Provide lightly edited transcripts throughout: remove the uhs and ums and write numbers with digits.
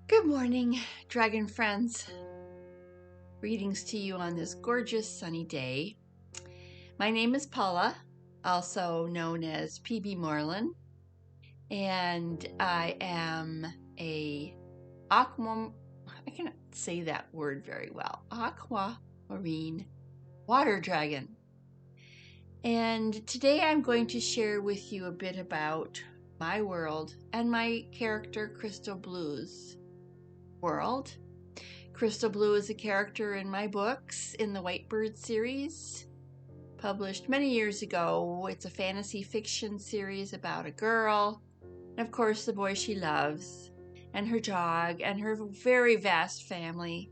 Good morning, dragon friends. Greetings to you on this gorgeous sunny day. My name is Paula, also known as PB Moreland, and I am a I cannot say that word very well. Aquamarine water dragon. And today I'm going to share with you a bit about my world and my character Crystal Blue's world. Crystal Blue is a character in my books in the Whitebird series, published many years ago. It's a fantasy fiction series about a girl, and of course the boy she loves, and her dog, and her very vast family,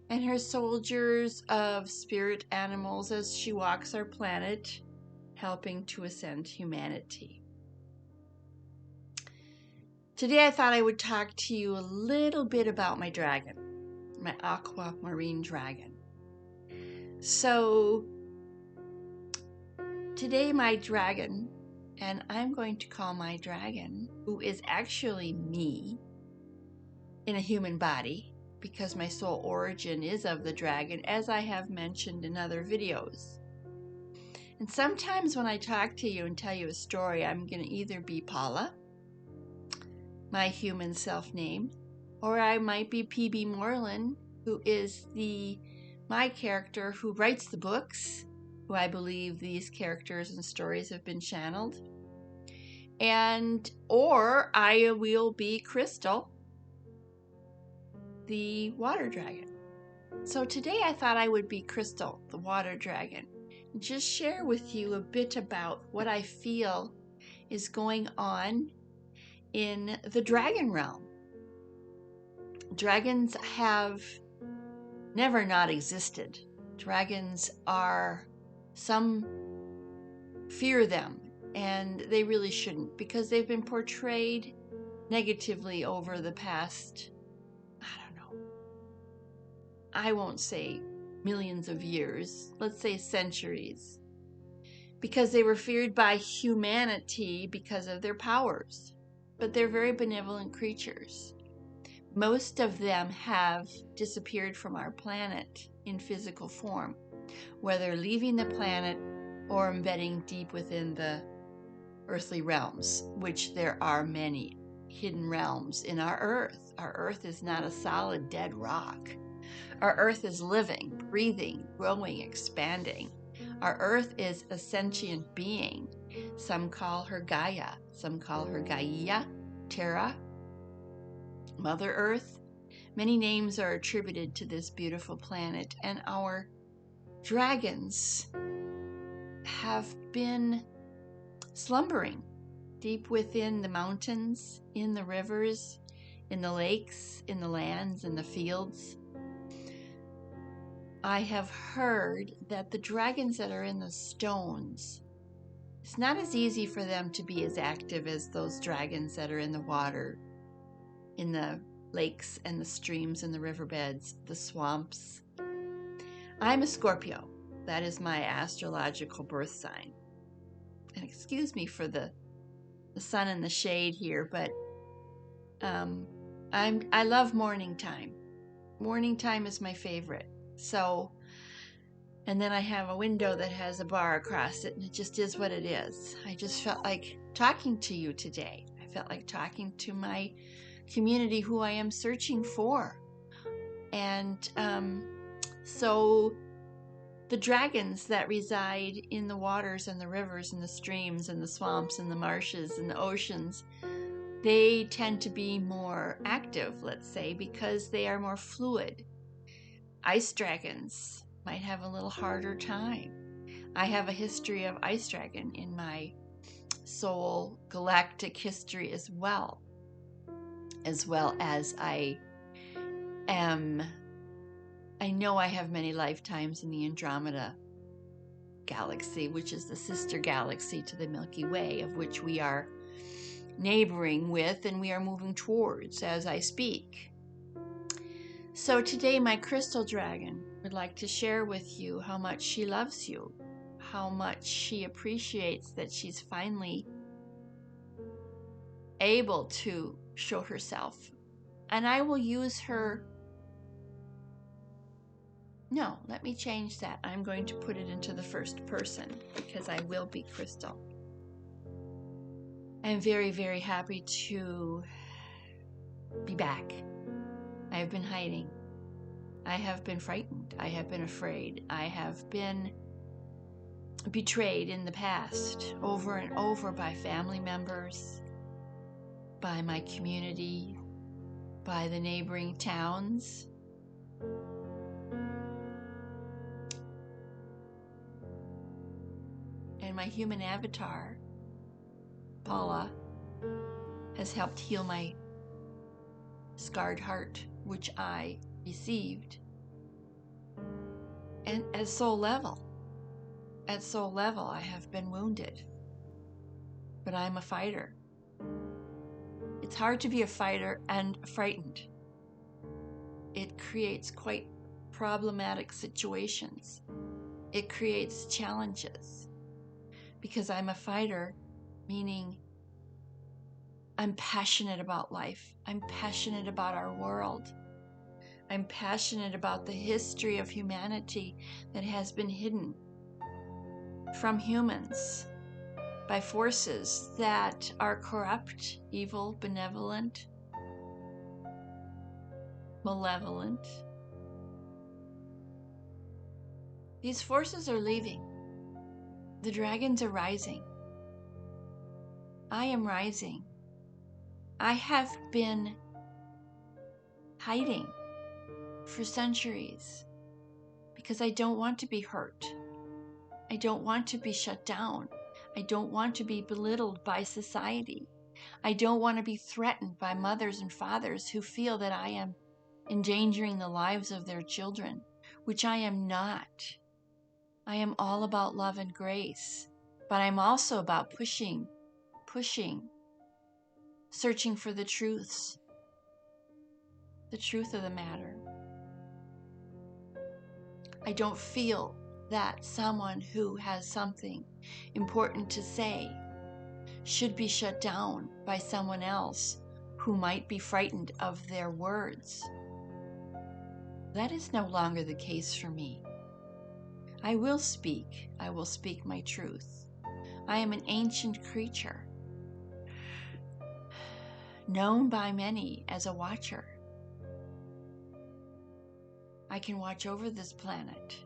and her soldiers of spirit animals as she walks our planet, helping to ascend humanity. Today I thought I would talk to you a little bit about my dragon. My aquamarine dragon. So today my dragon, and I'm going to call my dragon, who is actually me in a human body, because my soul origin is of the dragon, as I have mentioned in other videos. And sometimes when I talk to you and tell you a story, I'm going to either be Paula, my human self name, or I might be PB Moreland, who is my character who writes the books, who I believe these characters and stories have been channeled. Or I will be Crystal, the water dragon. So today I thought I would be Crystal, the water dragon, and just share with you a bit about what I feel is going on in the dragon realm. Dragons have never not existed. Dragons some fear them, and they really shouldn't, because they've been portrayed negatively over the past, I won't say millions of years, let's say centuries, because they were feared by humanity because of their powers. But they're very benevolent creatures. Most of them have disappeared from our planet in physical form, whether leaving the planet or embedding deep within the earthly realms, which there are many hidden realms in our Earth. Our Earth is not a solid dead rock. Our Earth is living, breathing, growing, expanding. Our Earth is a sentient being. Some call her Gaia, some call her Gaia, Terra, Mother Earth. Many names are attributed to this beautiful planet, and our dragons have been slumbering deep within the mountains, in the rivers, in the lakes, in the lands, in the fields. I have heard that the dragons that are in the stones, it's not as easy for them to be as active as those dragons that are in the water, in the lakes and the streams and the riverbeds, the swamps. I'm a Scorpio. That is my astrological birth sign. And excuse me for the sun and the shade here, but I love morning time. Morning time is my favorite. So, and then I have a window that has a bar across it, and it just is what it is. I just felt like talking to you today. I felt like talking to my community who I am searching for. And so the dragons that reside in the waters and the rivers and the streams and the swamps and the marshes and the oceans, they tend to be more active, let's say, because they are more fluid. Ice dragons might have a little harder time. I have a history of ice dragon in my soul galactic history as well as I know I have many lifetimes in the Andromeda galaxy, which is the sister galaxy to the Milky Way, of which we are neighboring with and we are moving towards as I speak. So today my crystal dragon would like to share with you how much she loves you, how much she appreciates that she's finally able to show herself And I will use her. No, let me change that. I'm going to put it into the first person because I will be Crystal. I'm very, very happy to be back. I have been hiding. I have been frightened. I have been afraid. I have been betrayed in the past over and over by family members, by my community, by the neighboring towns. And my human avatar, Paula, has helped heal my scarred heart, which I received. And at soul level, I have been wounded. But I'm a fighter. It's hard to be a fighter and frightened. It creates quite problematic situations. It creates challenges. Because I'm a fighter, meaning I'm passionate about life. I'm passionate about our world. I'm passionate about the history of humanity that has been hidden from humans by forces that are corrupt, evil, benevolent, malevolent. These forces are leaving. The dragons are rising. I am rising. I have been hiding for centuries because I don't want to be hurt. I don't want to be shut down. I don't want to be belittled by society. I don't want to be threatened by mothers and fathers who feel that I am endangering the lives of their children, which I am not. I am all about love and grace, but I'm also about pushing, searching for the truth of the matter. I don't feel that someone who has something important to say should be shut down by someone else who might be frightened of their words. That is no longer the case for me. I will speak my truth. I am an ancient creature, known by many as a watcher. I can watch over this planet.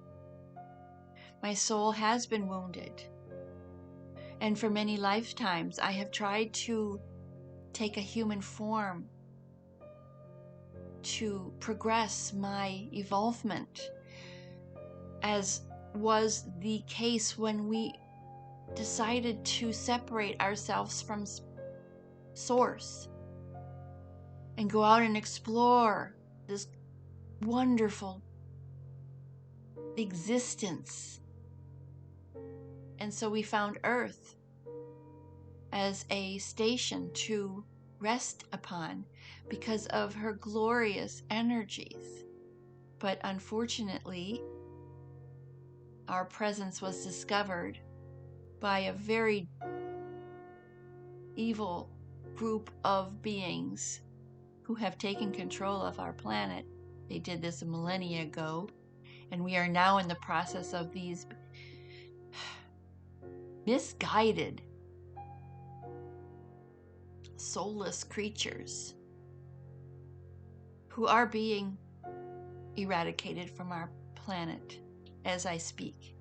My soul has been wounded, and for many lifetimes I have tried to take a human form to progress my evolvement, as was the case when we decided to separate ourselves from Source and go out and explore this wonderful existence. And so we found Earth as a station to rest upon because of her glorious energies. But unfortunately, our presence was discovered by a very evil group of beings who have taken control of our planet. They did this a millennia ago, and we are now in the process of these misguided, soulless creatures who are being eradicated from our planet as I speak.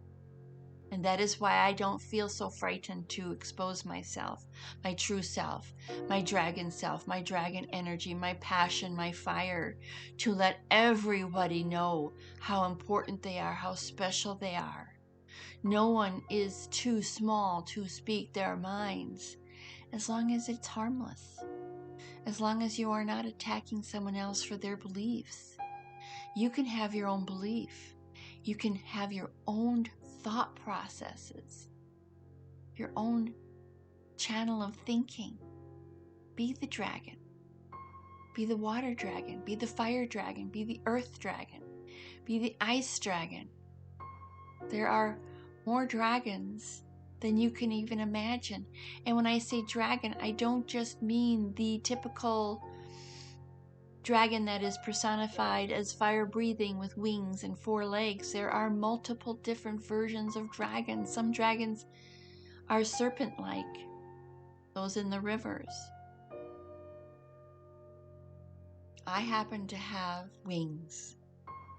And that is why I don't feel so frightened to expose myself, my true self, my dragon energy, my passion, my fire, to let everybody know how important they are, how special they are. No one is too small to speak their minds, as long as it's harmless, as long as you are not attacking someone else for their beliefs. You can have your own belief. You can have your own thought processes, your own channel of thinking. Be the dragon. Be the water dragon. Be the fire dragon. Be the earth dragon. Be the ice dragon. There are more dragons than you can even imagine. And when I say dragon, I don't just mean the typical dragon that is personified as fire-breathing with wings and 4 legs. There are multiple different versions of dragons. Some dragons are serpent-like, those in the rivers. I happen to have wings.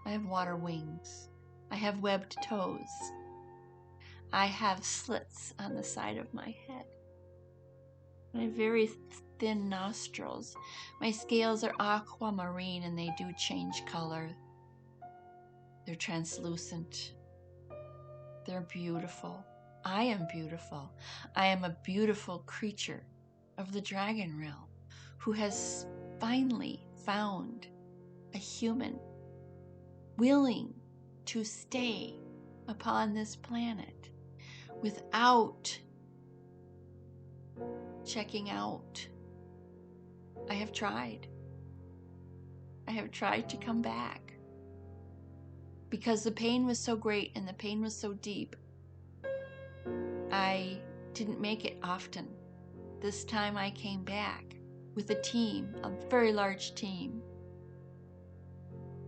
I have water wings. I have webbed toes. I have slits on the side of my head. I have very thin nostrils. My scales are aquamarine and they do change color. They're translucent. They're beautiful. I am beautiful. I am a beautiful creature of the dragon realm who has finally found a human willing to stay upon this planet without checking out. I have tried. I have tried to come back because the pain was so great and the pain was so deep. I didn't make it often. This time I came back with a team, a very large team,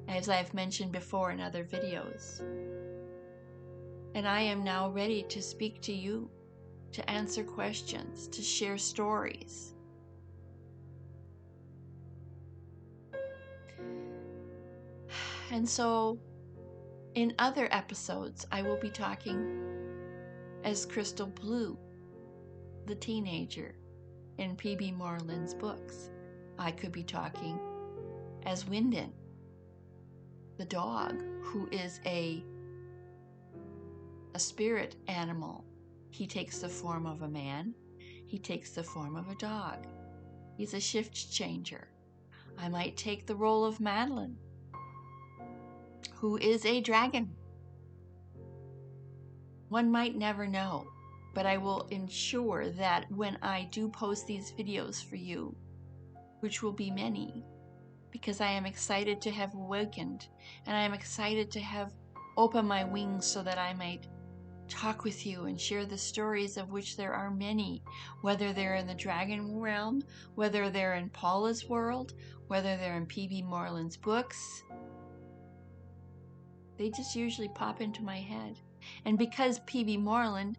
as I've mentioned before in other videos. And I am now ready to speak to you, to answer questions, to share stories. And so, in other episodes, I will be talking as Crystal Blue, the teenager in P.B. Moreland's books. I could be talking as Wyndon, the dog, who is a spirit animal. He takes the form of a man. He takes the form of a dog. He's a shift changer. I might take the role of Madeline, who is a dragon. One might never know, but I will ensure that when I do post these videos for you, which will be many, because I am excited to have awakened, and I am excited to have opened my wings so that I might talk with you and share the stories, of which there are many, whether they're in the dragon realm, whether they're in Paula's world, whether they're in P.B. Moreland's books. They just usually pop into my head. And because P.B. Moreland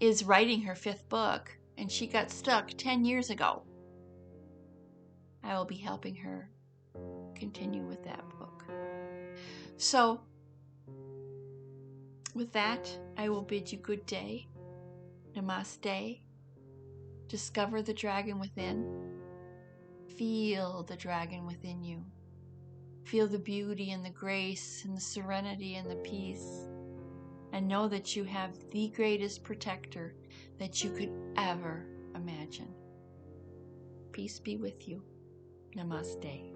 is writing her 5th book, and she got stuck 10 years ago, I will be helping her continue with that book. So, with that, I will bid you good day. Namaste. Discover the dragon within. Feel the dragon within you. Feel the beauty and the grace and the serenity and the peace. And know that you have the greatest protector that you could ever imagine. Peace be with you. Namaste.